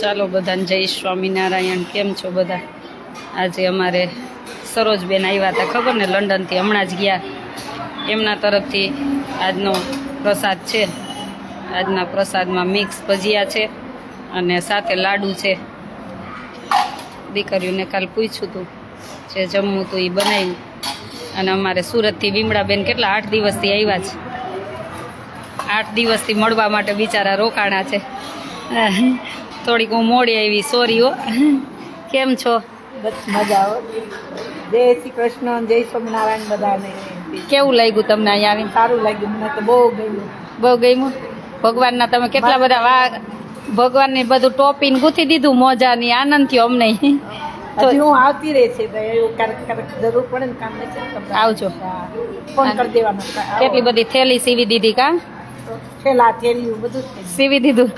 ચાલો બધાને જય સ્વામિનારાયણ. કેમ છો બધા? આજે અમારે સરોજબેન આવ્યા હતા, ખબર ને, લંડનથી હમણાં જ ગયા. એમના તરફથી આજનો પ્રસાદ છે. આજના પ્રસાદમાં મિક્સ ભજીયા છે અને સાથે લાડુ છે. દીકરીઓને કાલ પૂછ્યું હતું જે જમવું હતું એ બનાવ્યું. અને અમારે સુરતથી વિમળાબેન કેટલા 8 દિવસથી આવ્યા છે. 8 દિવસથી મળવા માટે બિચારા રોકાણા છે. થોડીક હું મોડી આવી, સોરી હો. કેમ છો? બસ મજા આવો. જય શ્રી કૃષ્ણ, જય સ્વામિનારાયણ બધાને. કેવું લાગ્યું તમને અહીંયા આવીને? સારું લાગ્યું, મને તો બહુ ગમ્યું. બહુ ગમ્યું. ભગવાનના તમે કેટલા બધા ભગવાનને બધું ટોપીને ગૂંથી દીધું, મોજાની આનંદ થયો અમને. હજી હું આવતી રહે છે તો એવું ક્યારેક જરૂર પડે ને કામ નથી આવજો. ફોન કરી દેવાનો. કેટલી બધી થેલી સીવી દીધી કા? થેલા થેલીઓ બધું જ સીવી દીધું.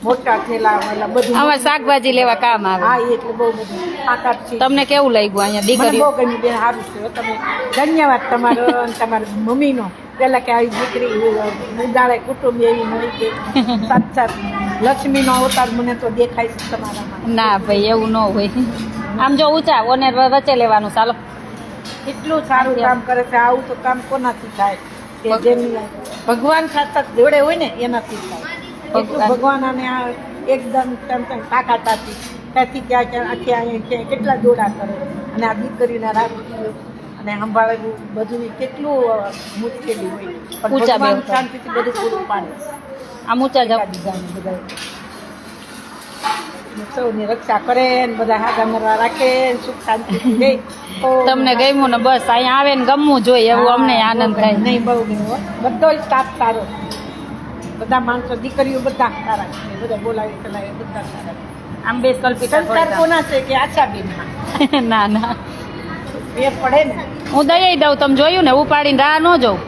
મોટા થેલા ઓલા બધું. અમારે શાકભાજી લેવા કામ આવે. હા, એટલે બહુ બધું આકાશ છે. તમને કેવું લાગ્યું અહીંયા મને દીકરી? બહુ ગમ્યું બેન, સારું છે. તમે ધન્યવાદ તમારો અને તમારી મમ્મીનો. પેલા કે આવી દીકરી ઉદાળે કુટુંબ એવી મળી ગઈ. સાત સાત લક્ષ્મીનો અવતાર મને તો દેખાય છે તમારામાં. ના ભાઈ, એવું ન હોય. આમ જો ઊંચા ઓને વચ્ચે લેવાનું. ચાલો. એટલું સારું કામ કરે છે. આવું તો કામ કોનાથી થાય? કે જેમ ભગવાન ખાતા જોડે હોય ને એનાથી થાય. એટલું ભગવાન અને આ એકદમ તાકાત આપી ત્યાંથી ત્યાં આખી અહીંયા કેટલા દોડા કરે. અને આ દીકરીને રાખવું અને સંભાળવું બધું કેટલું મુશ્કેલી હોય, પણ ભગવાન શાંતિથી બધું પૂરું પાડે. આમ ઊંચા જાવ. બીજાને બધા સૌની રક્ષા કરે ને બધા હાથા મરવા રાખે ને સુખ શાંતિથી રહે. તમને ગમ્યું ને? બસ અહીંયા આવે ને ગમવું જોઈએ એવું અમને આનંદ થાય. નહીં, બહુ ગમ્યું. બધો સ્ટાફ સારો, બધા માણસો દીકરીઓ બધા સારા છે. બધા બોલાવી ચલાવે બધા સારા. આમ બે કલ્પિતા સંસ્કાર કોના છે કે આશા બેન? ના ના, એ પડે ને. હું દઈ દઉં. તમે જોયું ને, ઉપાડીને રાહ ન જોઉં.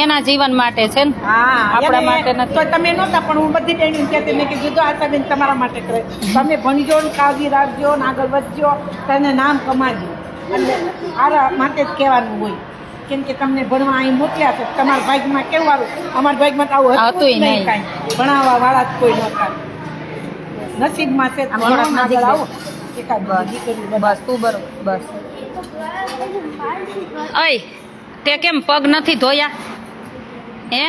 એના જીવન માટે છે ને, હા, આપણા માટે નથી. તો તમે નહોતા, પણ હું બધી ટ્રેનિંગ કહેતી મેં કીધું તો આશા બેન તમારા માટે કરે. તમે ભણજો ને, કાળજી રાખજો ને, આગળ વધજો, તને નામ કમાજો. અને આરા માટે જ કહેવાનું હોય. કેમ કે તમને ભણવા અહીં મોકલ્યા છે. તમારા ભાગમાં કેવું આવ્યું? અમારા ભાગમાં તો આવું હતું નહીં કાંઈ. ભણાવવા વાળા જ કોઈ નહોતા. નસીબમાં છે ભણવામાં આવો. એકાદ દીકરી બસ તું બરોબર. બસ અય તે કેમ પગ નથી ધોયા? હે,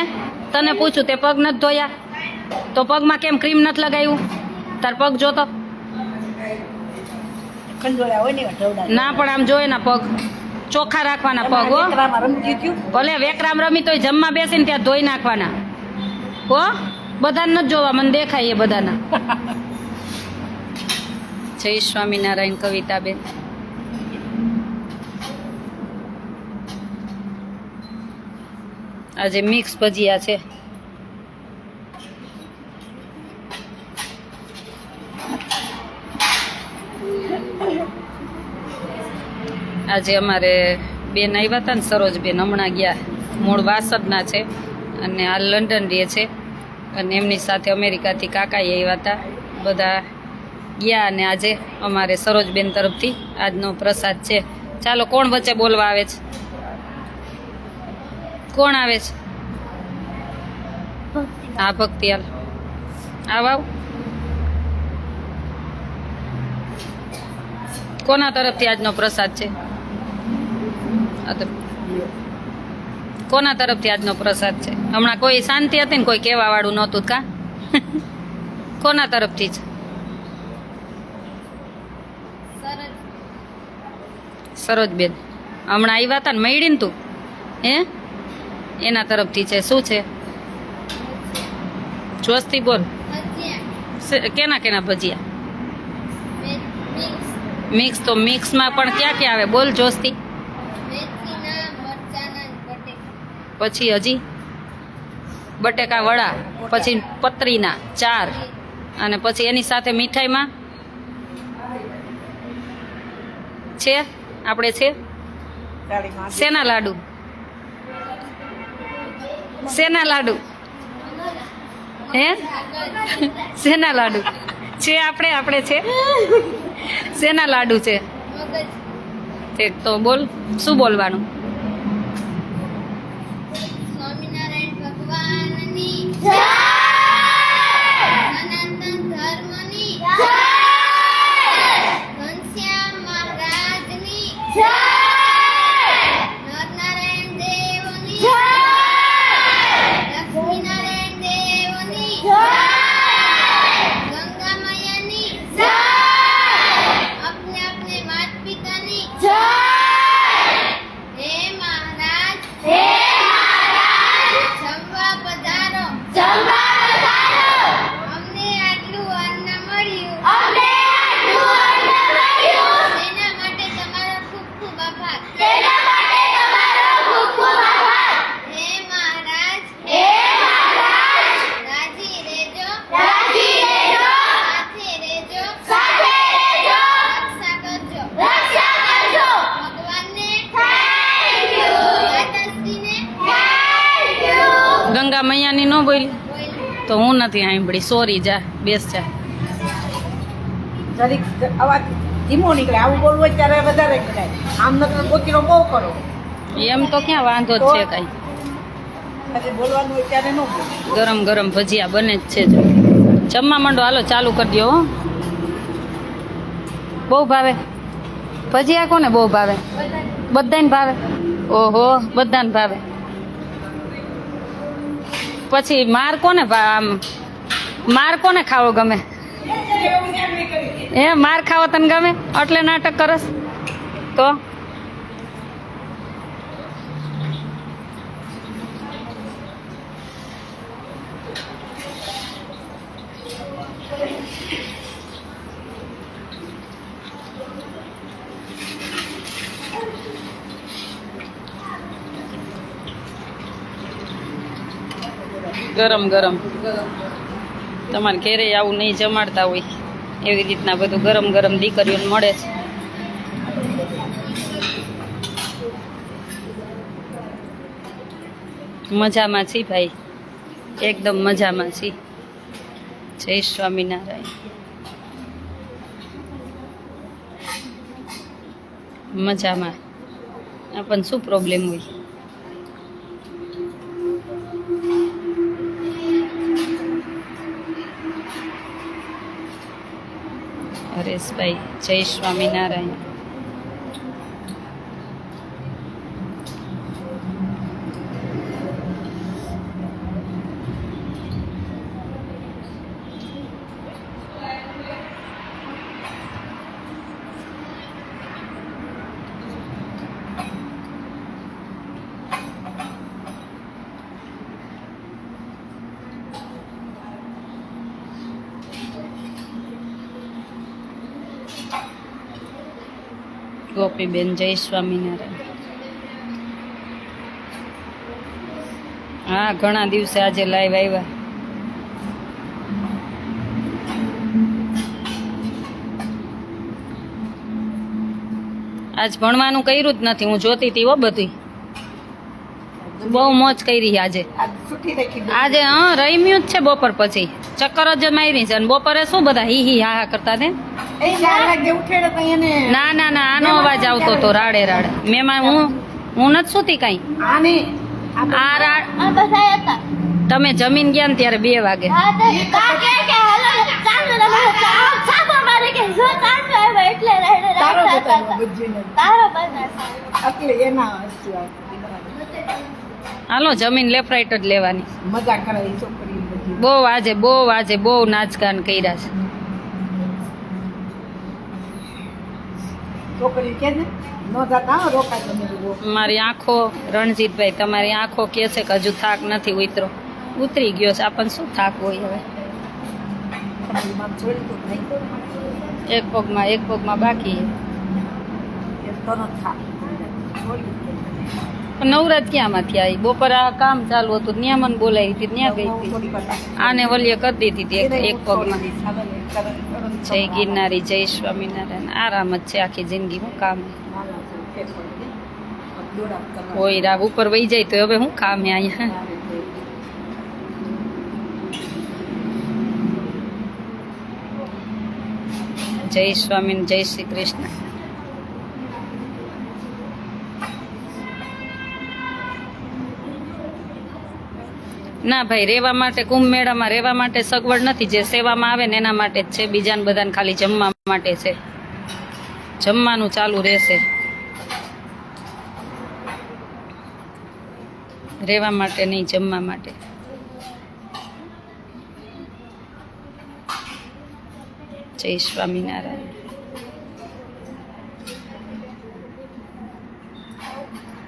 તને પૂછું, તે પગ નથી ધોયા તો પગમાં કેમ ક્રીમ નથી લગાવ્યું? તાર પગ જોતો. ખંડોળા હોય ને ના, પણ આમ જોયે ના, પગ ચોખ્ખા રાખવાના. પગ હો, ભલે વેકરામ રમી તોય જમવા બેસીને ત્યાં ધોઈ નાખવાના હો. બધાને નથી જોવા, મને દેખાય એ બધાના. જય સ્વામિનારાયણ. કવિતાબેન, આજે મિક્સ ભજીયા છે. આજે અમારે બેન આવ્યા હતા ને, સરોજબેન, હમણાં ગયા. મૂળ વાસદના છે અને આ લંડન રહે છે. અને એમની સાથે અમેરિકાથી કાકાએ આવ્યા હતા. બધા ગયા અને આજે અમારે સરોજબેન તરફથી આજનો પ્રસાદ છે. ચાલો, કોણ વચ્ચે બોલવા આવે છે? કોણ આવે છે? હા, ભક્તિ. હાલ આવ. કોના તરફથી આજનો પ્રસાદ છે? કોના તરફથી આજનો પ્રસાદ છે? હમણાં કોઈ શાંતિ હતી ને, કોઈ કહેવા વાળું નહોતું કા? કોના તરફથી છે? સરોજબેન હમણાં આવ્યા હતા ને, મળી ને તું? હે, એના તરફથી છે. શું છે? જોસ્તી બોલ. કેના કેના ભજીયા? મિક્સ. તો મિક્સમાં પણ ક્યાં ક્યાં આવે? બોલ જોસ્તી. પછી હજી બટેકા વડા, પછી પતરીના 4, અને પછી એની સાથે મીઠાઈમાં છે આપણે છે શેના લાડુ? શેના લાડુ? હે, શેના લાડુ છે? આપણે છે શેના લાડુ છે? તો બોલ, શું બોલવાનું? સ્વામિનારાયણ ભગવાનની જય. તો હું નથી સાંભળી. સોરી, જા બેસ જા. જરીક અવાજ ધીમો નીકળે. આવું બોલવું હોય ત્યારે વધારે કરાય. આમ નકર ગોતીનો બહુ કરો. એમ તો ક્યાં વાંધો જ છે કાંઈ. આજે બોલવાનું હોય ત્યારે ન બોલો. ગરમ ગરમ ભજીયા બને જ છે. જો જમવા માંડો, હાલો ચાલુ કરી દો. હો, બહુ ભાવે ભજીયા? કોને બહુ ભાવે? બધાને ભાવે. ઓહો, બધાને ભાવે. પછી માર કોને આમ માર કોને ખાવો ગમે? એ માર ખાવો તને ગમે એટલે નાટક કરસ? તો ગરમ ગરમ તમારે ઘેરે આવું નહીં જમાડતા હોય એવી રીતના બધું ગરમ ગરમ દીકરીઓને મળે છે. મજામાં છી ભાઈ, એકદમ મજામાં છી. જય સ્વામિનારાયણ. મજામાં. આપણને શું પ્રોબ્લેમ હોય? હરેશભાઈ, જય સ્વામિનારાયણ. ગોપીબેન, જય સ્વામિનારાયણ. હા, ઘણા દિવસે આજે લાઈવ આવ્યા. આજ ભણવાનું કર્યું જ નથી. હું જોતી હતી હો બધું. બહુ મોજ કરી આજે. આજે હા રમ્યું જ છે. બપોર પછી ચક્કર જ મારી છે. અને બપોરે શું બધા હી હી હા હા કરતા ને. ના ના ના, આનો અવાજ આવતો હતો રાડે રાડે. મેમાં હું નથી સુતી કઈ. આ રાડ તમે જમીન ગયા ને ત્યારે 2 વાગે. હાલો જમીન લેફ્ટ જ લેવાની. મજા કરાવી છોકરી. બહુ આજે બહુ નાચગાન કર્યા છે. છોકરી કે ને નો જાતા રોકાય તમે. મારી આંખો, રણજીતભાઈ તમારી આંખો કે છે કે હજુ થાક નથી ઉતરી ગયો છે. આપણને શું થાક હોય હવે? એક પગમાં બાકી. નવરાત ક્યાંમાંથી આવી? બપોર આ કામ ચાલુ હતું, ત્યાં મને બોલાવી હતી, ત્યાં ગઈ હતી. આને વલીએ કરી દીધી હતી એક પગમાં. જય ગિરનારી, જય સ્વામિનારાયણ. આરામ જ છે આખી જિંદગી. હું કામ હોય રા ઉપર વહી જાય તો હવે હું કામ હે અહીંયા. જય સ્વામી, જય શ્રી કૃષ્ણ. ના ભાઈ, રહેવા માટે કુંભ મેળામાં રહેવા માટે સગવડ નથી. જે સેવામાં આવે ને એના માટે જ છે. બીજાને બધાને ખાલી જમવા માટે છે. જમવાનું ચાલુ રહેશે. રહેવા માટે નહીં, જમવા માટે. જય સ્વામિનારાયણ.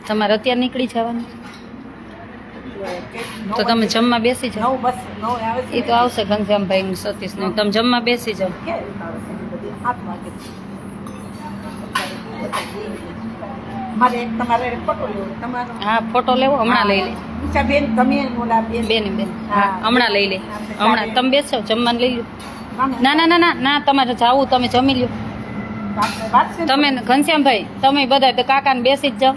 તમારે અત્યારે નીકળી જવાનું તો તમે જમવા બેસી જાઓ. એ તો આવશે ઘનશ્યામભાઈ સતીશ ને. તમે જમવા બેસી જાઓ. હા, ફોટો લેવો. હમણાં લઈ લે બેન. હા, હમણાં લઈ લે. હમણાં તમે બેસો, જમવાનું લઈ લો. ના ના ના ના ના, તમારે જાવું તમે જમી લ્યો. તમે ઘનશ્યામભાઈ તમે બધા તો કાકાને બેસી જ જાઓ.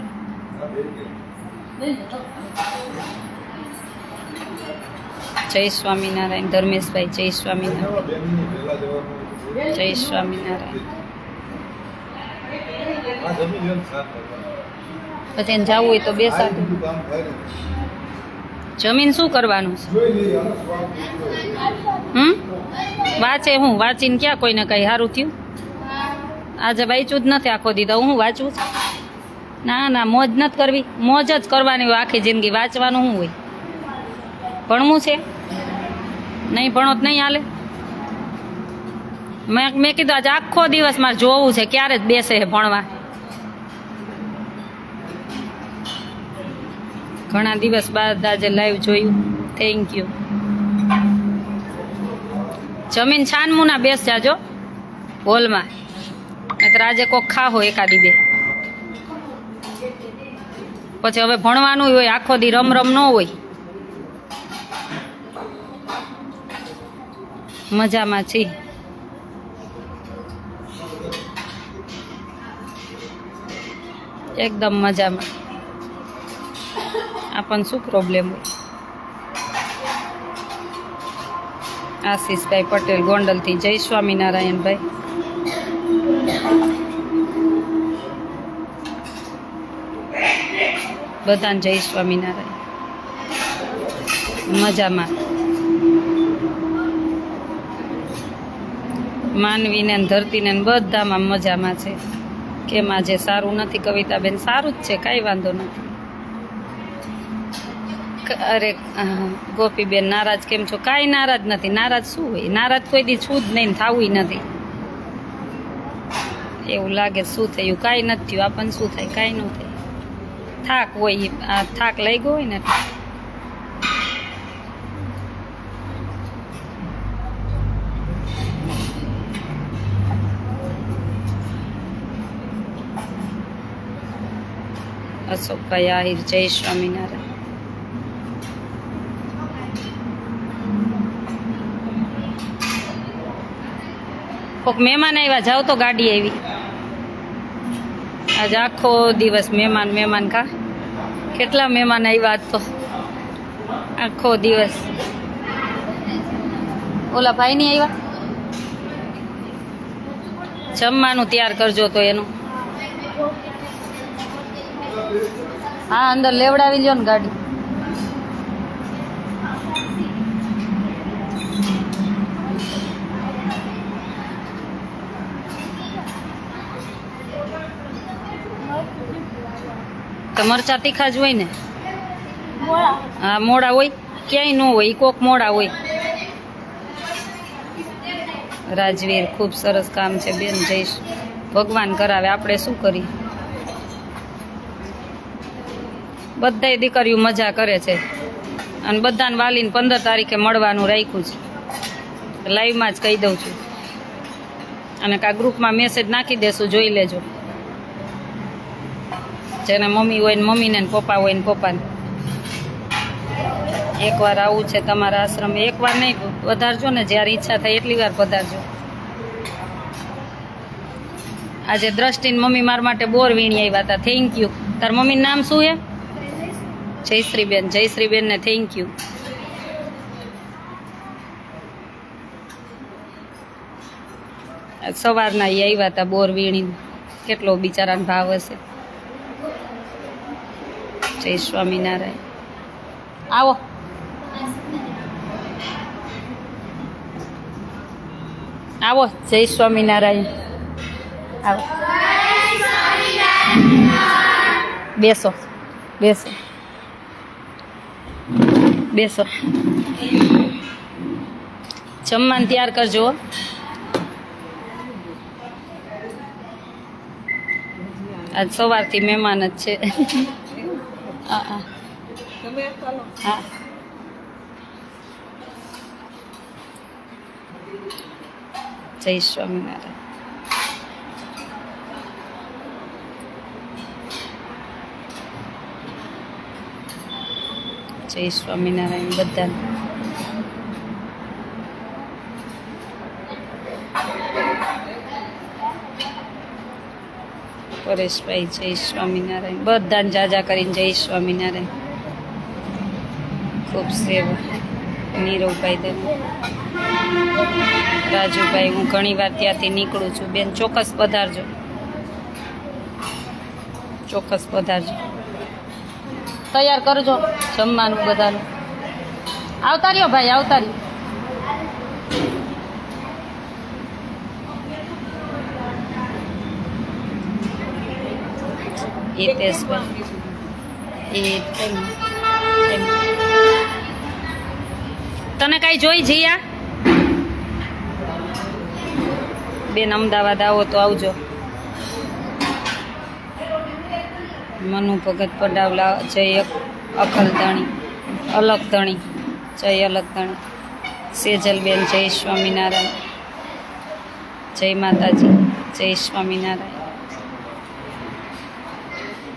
જય સ્વામિનારાયણ. ધર્મેશભાઈ જય સ્વામિનારાયણ. જય સ્વામિનારાયણ. પછી એને જવું હોય તો બે સાથે જમીન શું કરવાનું છે? વાંચે હું વાંચીને ક્યાં કોઈને કઈ સારું થયું? આજે વાંચ્યું જ નથી આખો દીધો. હું વાંચવું છું? ના ના, મોજ નથી કરવી. મોજ જ કરવાની હોય આખી જિંદગી. વાંચવાનું શું હોય? ભણવું છે? નહીં ભણો તો નહીં હાલે. મેં કીધું આજે આખો દિવસ મારે જોવું છે ક્યારે જ બેસે છે ભણવા. ઘણા દિવસ બાદ આજે લાઈવ જોયું. Thank you. જમીન છાનમુના બેસ જાજો હોલમાં, નહીતર આજે કોક ખાહો એકાદી બે. પછી હવે ભણવાનું હોય, આખો દી રમ રમ ન હોય. મજામાં છી. એકદમ મજામાં. આપણને શું પ્રોબ્લેમ હોય? આશીષભાઈ પટેલ ગોંડલથી જય સ્વામિનારાયણ ભાઈ. બધાને જય સ્વામિનારાયણ. મજામાં. માનવીને ને ધરતીને ને બધામાં મજામાં છે. કેમ આજે સારું નથી કવિતાબેન? સારું જ છે, કાંઈ વાંધો નથી. અરે ગોપીબેન નારાજ કેમ છો? કાંઈ નારાજ નથી. નારાજ શું હોય? નારાજ કોઈ દી છું જ નહીં, થવું નથી. એવું લાગે શું થયું? કાંઈ નથી થયું. આપણને શું થાય? કાંઈ ન થાય. થાક હોય, આ થાક લઈ ગયો હોય ને. અશોકભાઈ આહિર જય સ્વામિનારાયણ. કોક મહેમાન આવ્યા, જાવ તો ગાડી આવી. આજે આખો દિવસ મહેમાન મહેમાન કા. કેટલા મહેમાન આવ્યા આજ તો આખો દિવસ. ઓલા ભાઈ નહીં આવ્યા? જમવાનું તૈયાર કરજો તો એનું. હા, અંદર લેવડાવી લ્યો ને ગાડી. તો મરચા તીખા જ હોય ને? હા, મોડા હોય. ક્યાંય ન હોય, કોક મોડા હોય. રાજવીર ખૂબ સરસ કામ છે બેન. જઈશ ભગવાન કરાવે, આપણે શું કરીએ? બધાય દીકરીઓ મજા કરે છે અને બધાને વાલીને 15 તારીખે મળવાનું રાખ્યું છે. લાઈવમાં જ કહી દઉં છું. અને કાં ગ્રુપમાં મેસેજ નાખી દેશું, જોઈ લેજો. જેને મમ્મી હોય ને મમ્મીને, ને પપ્પા હોય ને પપ્પાને. એકવાર આવું છે તમારા આશ્રમે. એકવાર નહીં, વધારજો ને. જ્યારે ઈચ્છા થાય એટલી વાર પધારજો. આજે દ્રષ્ટિને મમ્મી મારા માટે બોર વીણી આવ્યા હતા. Thank you. તાર મમ્મીનું નામ શું છે? જયશ્રીબેન. જયશ્રીબેનને થેન્ક યુ. સવારના એ આવ્યા હતા બોર વીણીને. કેટલો બિચારાનો ભાવ હશે. જય સ્વામિનારાયણ. આવો. આવો. જય સ્વામિનારાયણ. આવો. બેસો બેસો બેસો. જમવાનું તૈયાર કરજો. આજ સવારથી મહેમાન જ છે. હા. જય સ્વામિનારાયણ. જય સ્વામિનારાયણ બધાને. પરેશભાઈ જય સ્વામિનારાયણ. બધાને જાજા કરીને જય સ્વામિનારાયણ. ખૂબ સેવા. નીરવભાઈ દવે, રાજુભાઈ, હું ઘણી વાર ત્યાંથી નીકળું છું. બેન ચોક્કસ પધારજો, ચોક્કસ પધારજો. તૈયાર કરજો જમવાનું બધાનું. આવતા રહ્યો ભાઈ, આવતા રહ્યો. હિતેશભાઈ, તને કાંઈ જોઈ જીયા? બેન અમદાવાદ આવો તો આવજો. મનુ ભગત પડાવલા, જય અકલધણી, અલગધણી, જય અલગધણી. સેજલબેન, જય સ્વામિનારાયણ, જય માતાજી, જય સ્વામિનારાયણ.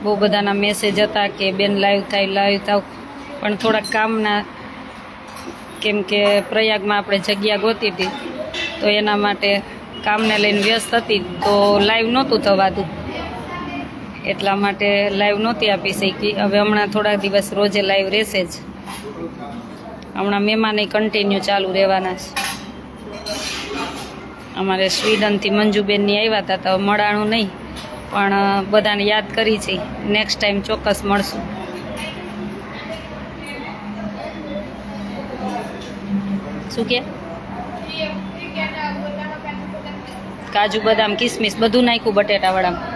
બહુ બધાના મેસેજ હતા કે બેન લાઈવ થાવ, પણ થોડાક કામના, કેમ કે પ્રયાગમાં આપણે જગ્યા ગોતી હતી તો એના માટે કામને લઈને વ્યસ્ત હતી, તો લાઈવ નહોતું થવાતું, એટલા માટે લાઈવ નહોતી આપી શકી. હવે હમણાં થોડા દિવસ રોજે લાઈવ રહેશે જ. હમણાં મહેમાન કન્ટિન્યુ ચાલુ રહેવાના છે. અમારે સ્વીડનથી મંજુબેનની આવ્યા હતા, તો મળાણું નહીં, પણ બધાને યાદ કરી છે. નેક્સ્ટ ટાઈમ ચોક્કસ મળશું. શું કે કાજુ બદામ કિસમિસ બધું નાખ્યું બટેટા વડામાં.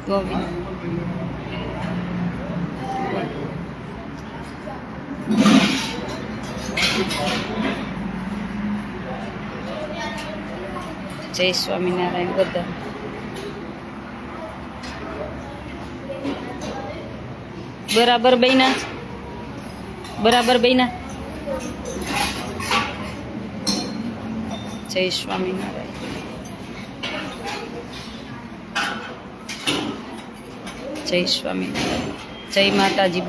ગોવિંદ, જય સ્વામિનારાયણ. બધા બરાબર બૈના, બરાબર બૈના. જય સ્વામિનારાયણ. જય સ્વામિનારાયણ. જય માતાજી.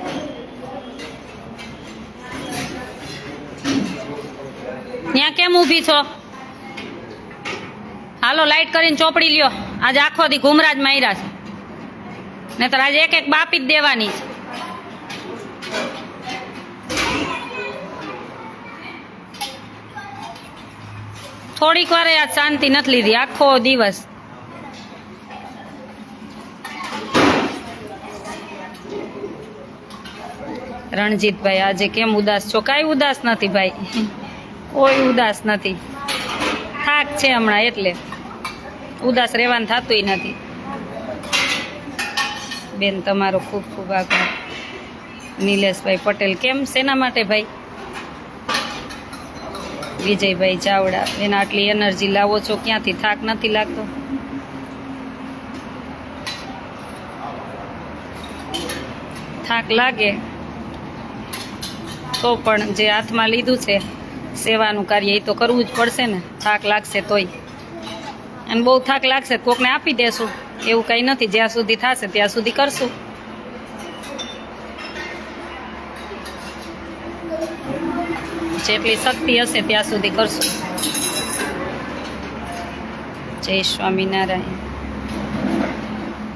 ત્યાં કેમ ઊભી છો? હાલો લાઈટ કરીને ચોપડી લ્યો. આજે આખો દી ઘુમરાજ માર્યા છે, નહીતર આજે એક એક બાપી જ દેવાની છે. થોડીક વાર આજ શાંતિ નથી લીધી આખો દિવસ. રણજીતભાઈ, આજે કેમ ઉદાસ છો? કાંઈ ઉદાસ નથી ભાઈ, કોઈ ઉદાસ નથી. થાક છે હમણાં એટલે ઉદાસ રહેવાનું થતુંય નથી. બેન તમારો ખૂબ ખૂબ આભાર. નિલેશભાઈ પટેલ, કેમ શેના માટે ભાઈ? વિજયભાઈ ચાવડા, એના આટલી એનર્જી લાવો છો ક્યાંથી? થાક નથી લાગતો? થાક લાગે તો પણ જે હાથમાં લીધું છે સેવાનું કાર્ય, એ તો કરવું જ પડશે ને. થાક લાગશે તોય, અને બહુ થાક લાગશે કોકને આપી દેશું, એવું કંઈ નથી. જ્યાં સુધી થશે ત્યાં સુધી કરશું. જેટલી શક્તિ હશે ત્યાં સુધી કરશું. જય સ્વામિનારાયણ.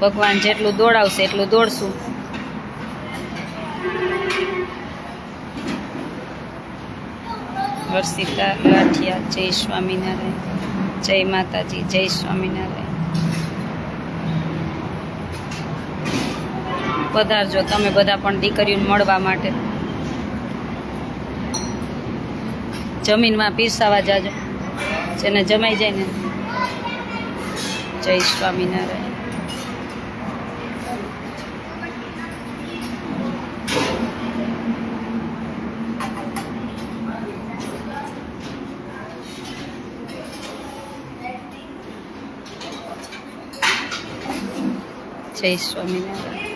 ભગવાન જેટલું દોડાવશે એટલું દોડશું. વર્ષિતા લાઠિયા, જય સ્વામિનારાયણ. જય માતાજી, જય સ્વામિનારાયણ. પધારજો તમે બધા પણ દીકરીઓને મળવા માટે. જમીનમાં પીરસાવા જાજો, જેને જમાઈ જાય ને. જય સ્વામિનારાયણ. જય સ્વામિનારાયણ.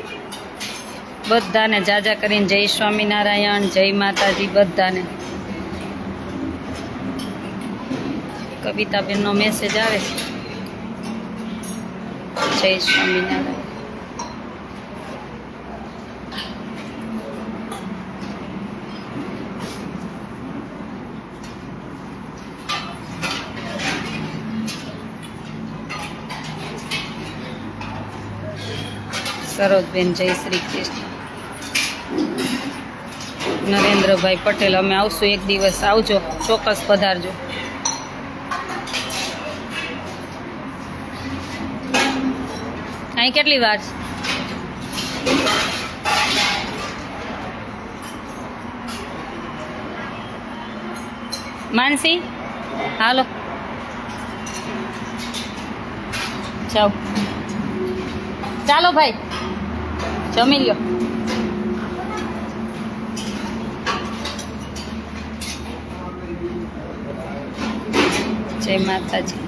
બધાને જાજા કરીને જય સ્વામિનારાયણ, જય માતાજી બધાને. કવિતાબેનનો મેસેજ આવે છે. જય સ્વામિનારાયણ. સરોજબેન જય શ્રી કૃષ્ણ. નરેન્દ્રભાઈ પટેલ અમે આવશું એક દિવસ, આવજો, ચોક્કસ પધારજો. અહીં કેટલી વાર છે? માનસી હાલો જાઓ, ચાલો ભાઈ જમી લ્યો. જય માતાજી.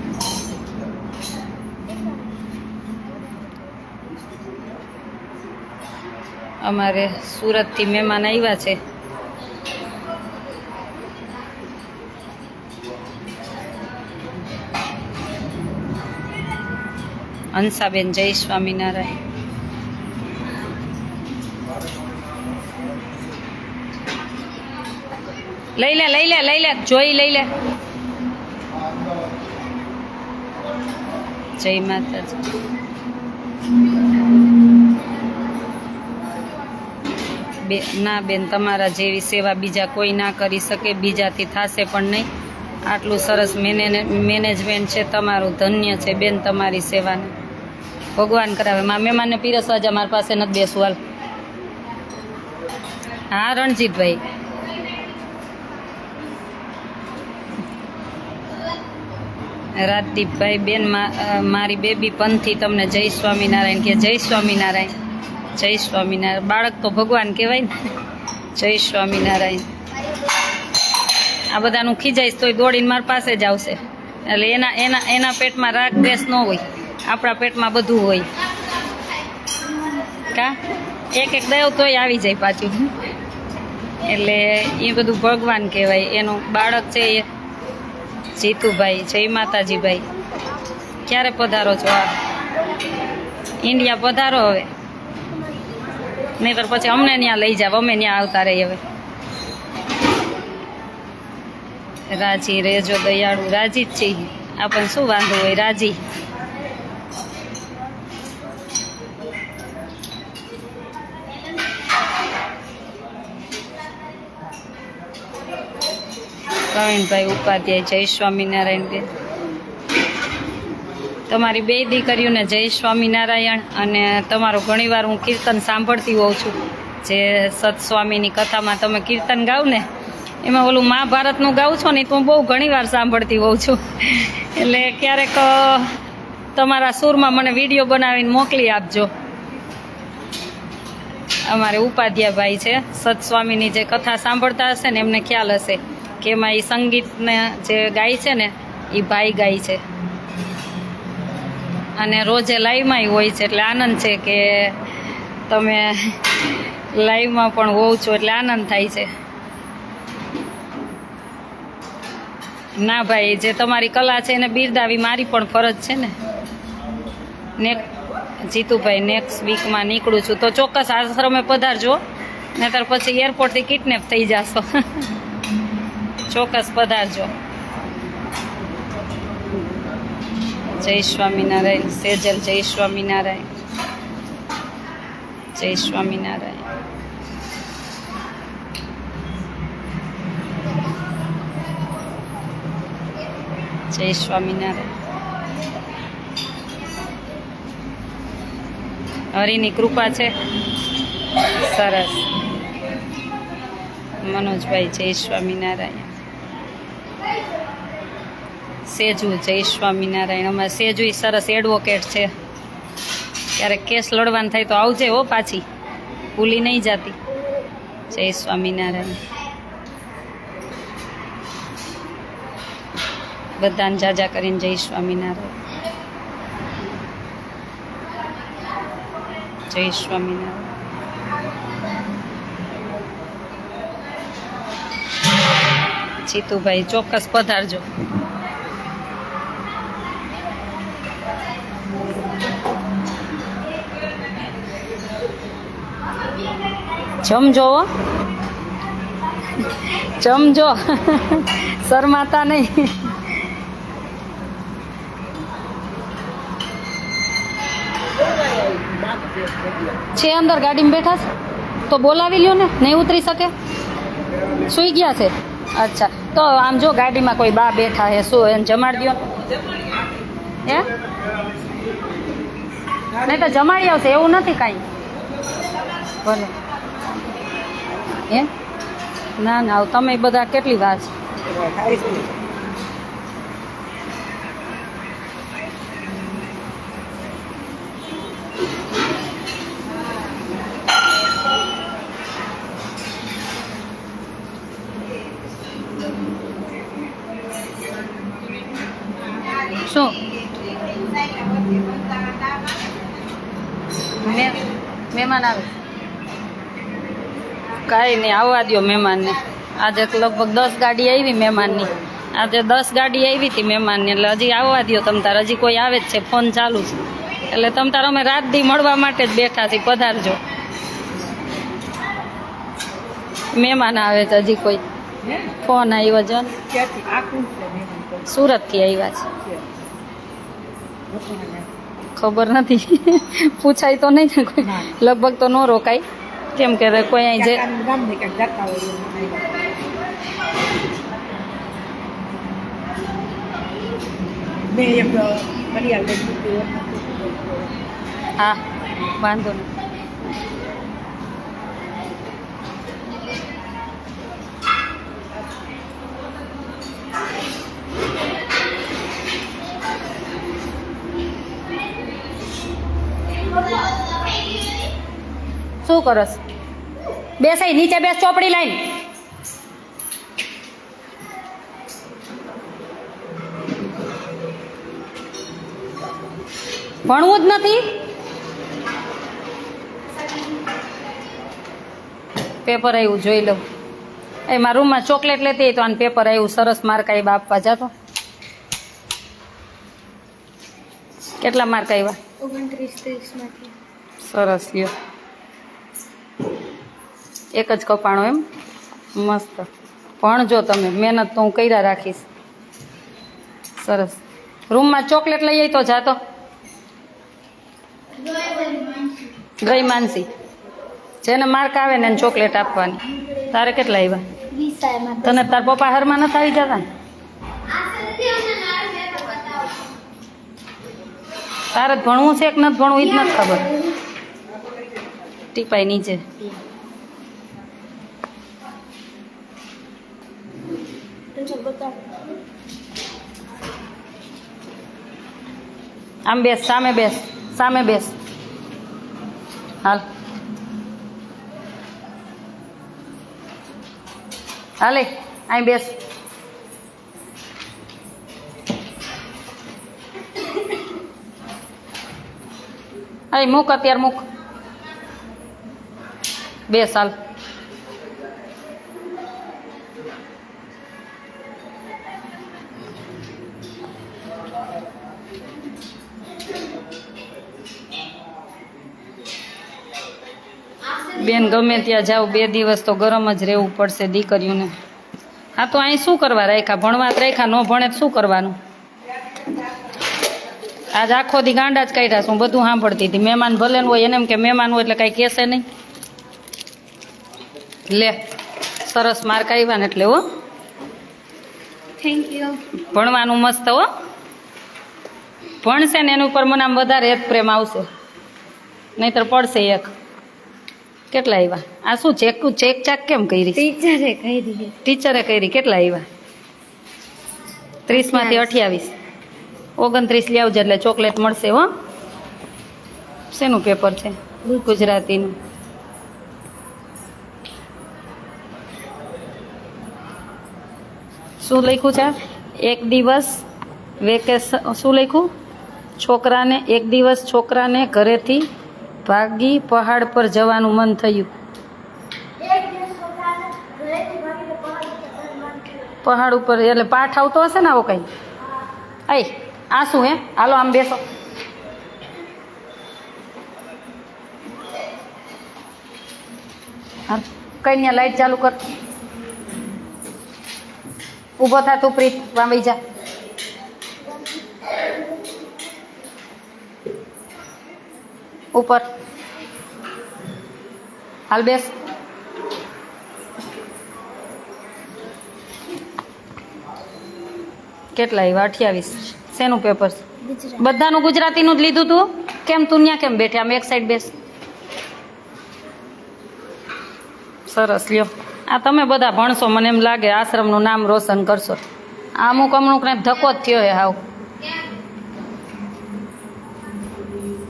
અમારે સુરતથી મહેમાન આવ્યા છે. હંસાબેન જય સ્વામિનારાયણ. લઈ લે લઈ લે લઈ લે, જોઈ લઈ લે. જય માતાજી. ના બેન, તમારા જેવી સેવા બીજા કોઈ ના કરી શકે, બીજાથી થશે પણ નહીં. આટલું સરસ મેનેજમેન્ટ છે તમારું, ધન્ય છે બેન તમારી સેવાને. ભગવાન કરાવે. મારા મહેમાનને પીરસવા જા, મારી પાસે નથી બેસવું. હાલ. હા રણજીતભાઈ. રાજદીપભાઈ બેન, મારી બેબી પંથી તમને જય સ્વામિનારાયણ કે. જય સ્વામિનારાયણ. જય સ્વામિનારાયણ. બાળક તો ભગવાન કહેવાય ને. જય સ્વામિનારાયણ. આ બધાનું ખીજાઈશ તોય દોડીને મારી પાસે જ આવશે. એટલે એના પેટમાં રાગ દ્વેષ ન હોય, આપણા પેટમાં બધું હોય. કા એક દેવ તોય આવી જાય પાછું. એટલે એ બધું ભગવાન કહેવાય. એનું બાળક છે એ જીતુભાઈ. જય માતાજીભાઈ. ક્યારે પધારો છો? આ ઇન્ડિયા પધારો હવે, નહીંતર પછી અમને ત્યાં લઈ જાવ, અમે ત્યાં આવતા રહીએ. હવે રાજી રેજો દયાળુ. રાજી જ છીએ આપણને શું વાંધો હોય, રાજી. પ્રવીણભાઈ ઉપાધ્યાય જય સ્વામિનારાયણ બેન. તમારી બે દીકરીઓને જય સ્વામિનારાયણ. અને તમારો ઘણીવાર હું કીર્તન સાંભળતી હોઉં છું, જે સતસ્વામીની કથામાં તમે કીર્તન ગાવ ને, એમાં ઓલું મહાભારતનું ગાઉં છો ને, તો હું બહુ ઘણીવાર સાંભળતી હોઉં છું. એટલે ક્યારેક તમારા સૂરમાં મને વિડીયો બનાવીને મોકલી આપજો. અમારે ઉપાધ્યાયભાઈ છે, સતસ્વામીની જે કથા સાંભળતા હશે ને એમને ખ્યાલ હશે કે એમાં એ સંગીતને જે ગાય છે ને એ ભાઈ ગાય છે. અને રોજે લાઈવમાંય હોય છે, એટલે આનંદ છે કે તમે લાઈવમાં પણ હોવ છો, એટલે આનંદ થાય છે. ના ભાઈ, જે તમારી કલા છે એને બિરદાવી મારી પણ ફરજ છે ને. જીતુભાઈ નેક્સ્ટ વીકમાં નીકળું છું, તો ચોક્કસ આશ્રમે પધારજો, નહીતર પછી એરપોર્ટથી કિડનેપ થઈ જશો. ચોક્કસ પધારજો. જય સ્વામિનારાયણ. સેજલ જય સ્વામિનારાયણ. જય સ્વામિનારાયણ. જય સ્વામિનારાયણ. હરિની કૃપા છે. સરસ. મનોજભાઈ જય સ્વામિનારાયણ. સેજુ જય સ્વામિનારાયણ. અમારે સેજુ સરસ એડવોકેટ છે. ક્યારેક કેસ લડવાનું થાય તો આવજે હો, પાછી ભૂલી નહીં જાતી. જય સ્વામિનારાયણ. બધાને જાજા કરીને જય સ્વામિનારાયણ. જય સ્વામિનારાયણ. જીતુભાઈ ચોક્કસ પધારજો. જમજો, જમજો, શરમાતા નહીં. બાપ છે અંદર ગાડીમાં બેઠા છે તો બોલાવી લ્યો ને, નહીં ઉતરી શકે, સૂઈ ગયા છે. અચ્છા, તો આમ જો ગાડીમાં કોઈ બા બેઠા છે, શું એને જમાડી દો હે? નહીં તો જમાડી આવશે, એવું નથી કાંઈ. ભલે હે? ના ના, તમે બધા કેટલી વાર છે? શું મહેમાન આવે? કાંઈ નહીં, આવવા દો મહેમાનને. આજે લગભગ 10 ગાડી આવી મહેમાનની. આજે 10 ગાડી આવી હતી મહેમાનની, એટલે હજી આવવા દો તમ તાર. હજી કોઈ આવે જ છે, ફોન ચાલુ છે, એટલે તમ તાર અમે રાત દી મળવા માટે જ બેઠા છીએ. પધારજો, મહેમાન આવે છે. હજી કોઈ ફોન આવ્યો છે, સુરતથી આવ્યા છે. ખબર નથી, પૂછાય તો નહીં ને કોઈ. લગભગ તો ન રોકાય, કેમ કે કોઈ અહીં જે હા વાંધો નહીં. શું કરસ? બેસાઈ નીચે બેસ, ચોપડી લાઈન. ભણવું જ નથી? પેપર આવ્યું જોઈ લઉં. એ મારા રૂમમાં ચોકલેટ લેતી તો આને પેપર આવ્યું, સરસ માર્ક આવ્યા. આપવા જાતો. કેટલા માર્ક આવ્યા? 29 માંથી. સરસ લ્યો. એક જ કપાણો એમ? મસ્ત. ભણજો તમે, મહેનત તો હું કર્યા રાખીશ. સરસ. રૂમમાં ચોકલેટ લઈ આવી તો જાતો. ગઈ માનસી, જેને માર્ક આવે ને એને ચોકલેટ આપવાની. તારે કેટલા આવ્યા? 20 તને તાર પપ્પા હારમાં નથી આવી જતા ને? તારે ભણવું છે કે નથી ભણવું એ જ નથી ખબર. ટીપાઈ નીચે. આમ બેસ, સામે બેસ, સામે બેસ. હાલ હાલે, અહીં બેસ. અહીં મૂક, અત્યારે મૂક. બેસ હાલ. બેન ગમે ત્યાં જાવ, 2 દિવસ તો ગરમ જ રહેવું પડશે દીકરીઓને. હા તો અહીં શું કરવા રાખ્યા? ભણવા જ રાખ્યા, ન ભણે તો શું કરવાનું? આજ આખો દી ગાંડા જ કાઢ્યા. હું બધું સાંભળતી હતી. મહેમાન ભલે હોય એને એમ કે મહેમાન હોય એટલે કાંઈ કહેશે નહીં. લે, સરસ માર્ક આવ્યા ને એટલે. હો, થેન્ક યુ. ભણવાનું મસ્ત. હો, ભણશે ને એની ઉપર મને આમ વધારે હેત પ્રેમ આવશે, નહીતર પડશે એક. કેટલા આવ્યા? આ શું ચેક ચેક ચાક કેમ કરી? ટીચરે કરી. ટીચરે કરી. કેટલા આવ્યા? 30 માંથી 28. 29 લઈ આવજો એટલે ચોકલેટ મળશે. હો, શેનું પેપર છે? ગુજરાતીનું. શું લખ્યું છે? 1 દિવસ વેકેશન. શું લખ્યું? છોકરાને 1 દિવસ છોકરાને ઘરેથી ભાગી પહાડ પર જવાનું મન થયું. પહાડ ઉપર એટલે પાઠ આવતો હશે ને આવો કઈ? આઈ આ શું હે? હાલો આમ બેસો. હા, કઈ ત્યાં લાઈટ ચાલુ કર. ઊભો થા તું પ્રીત, વાંભી જા. ઉપર હાલ બેસ. કેટલા આવ્યા? 28. શેનું પેપર? ગુજરાત. બધાનું ગુજરાતીનું જ લીધું તું? કેમ તું ત્યાં કેમ બેઠી? આમ એક સાઈડ બેસ. સરસ લ્યો. આ તમે બધા ભણશો મને એમ લાગે, આશ્રમનું નામ રોશન કરશો. આ અમુકને ધક્કો જ થયો હે હાવ.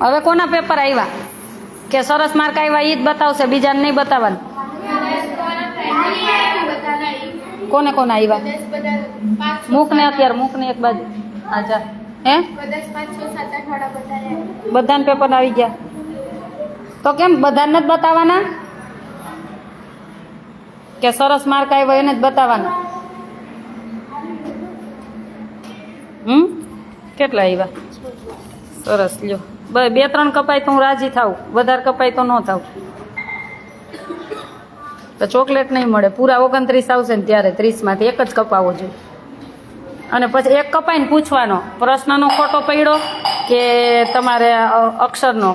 હવે કોના પેપર આવ્યા કે સરસ માર્ક આવ્યા ઈ જ બતાવશે, બીજાને નહીં બતાવવાનું? કોને કોને આવ્યા? મૂકને અત્યારે, મૂકને એક બાજુ. અચ્છા, હે બધાને પેપર આવી ગયા તો કેમ બધાને જ બતાવવાના કે સરસ માર્ક આવ્યો એને જ બતાવવાના? કેટલા આવ્યા? સરસ લ્યો. 2-3 કપાય તો હું રાજી થાઉં, વધારે કપાય તો ન થાઉં. તો ચોકલેટ નહીં મળે. પૂરા 29 આવશે ને ત્યારે 30માંથી એક જ કપાવવો જોઈએ. અને પછી એક કપાઈને પૂછવાનો, પ્રશ્નનો ખોટો પડ્યો કે તમારે અક્ષરનો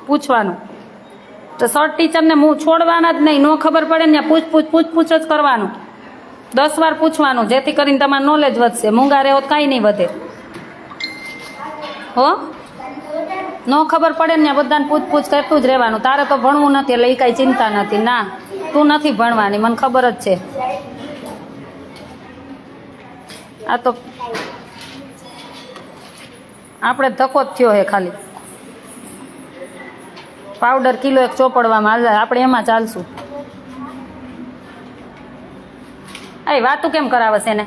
પૂછવાનો. તો સર ટીચરને છોડવાના જ નહીં, ન ખબર પડે ને પૂછ જ કરવાનું. 10 વાર પૂછવાનું, જેથી કરીને તમારું નોલેજ વધશે. મૂંગા રહો તો કાંઈ નહીં વધે. ન ખબર પડે ને બધાને પૂછ કરતું જ રહેવાનું. તારે તો ભણવું નથી એટલે એ કાંઈ ચિંતા નથી. ના, તું નથી ભણવાની, મને ખબર જ છે. આ તો આપણે ધક્કો જ થયો હે ખાલી. પાવડર કિલો 1 ચોપડવામાં હાલ, આપણે એમાં ચાલશું. એ વાતું કેમ કરાવે છે ને?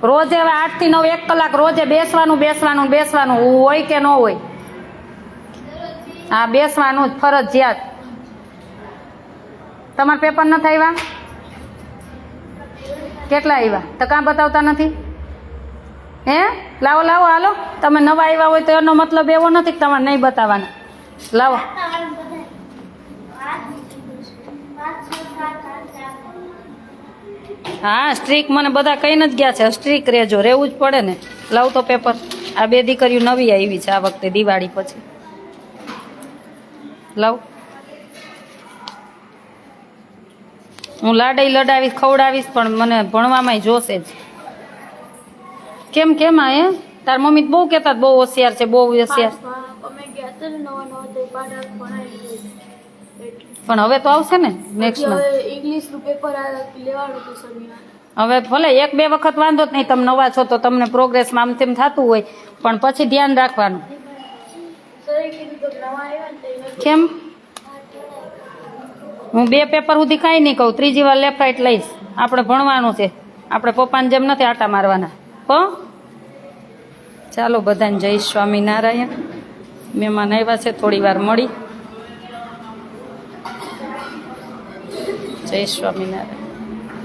રોજે હવે 8 થી 9 1 કલાક રોજે બેસવાનું હોય કે ન હોય? હા, બેસવાનું જ ફરજિયાત. તમારા પેપર નથી આવ્યા? કેટલા આવ્યા? તો કાં બતાવતા નથી? હે લાવો હાલો. તમે નવા આવ્યા હોય તો એનો મતલબ એવો નથી કે તમારે નહીં બતાવવાના. લાવો. હા, સ્ટ્રીક મને બધા કહીને જ ગયા છે, સ્ટ્રીક રહેજો, રહેવું જ પડે ને. લાવ તો પેપર. આ 2 દીકરીઓ નવી આવી છે આ વખતે દિવાળી પછી. લાવ. હું લડાવીશ, ખવડાવીશ, પણ મને ભણવામાં જોશે જ. કેમ આ તાર મમ્મી બહુ કહેતા બહુ હોશિયાર છે, બહુ હોશિયાર. પણ હવે તો આવશે ને નેક્સ્ટમાં. ઇંગ્લિશનું પેપર લેવાનું હતું શનિવાર. હવે ભલે 1-2 વખત વાંધો જ નહીં, તમે નવા છો તો તમને પ્રોગ્રેસમાં આમ તેમ થતું હોય, પણ પછી ધ્યાન રાખવાનું. કેમ? હું 2 પેપર સુધી કાંઈ નહીં કહું, 3જી વાર લેફ્ટ રાઈટ લઈશ. આપણે ભણવાનું છે, આપણે પપ્પાને જેમ નથી આટા મારવાના. ચાલો બધાને જય સ્વામિનારાયણ. મહેમાન આવ્યા છે, થોડી વાર મળી. જય સ્વામિનારાયણ.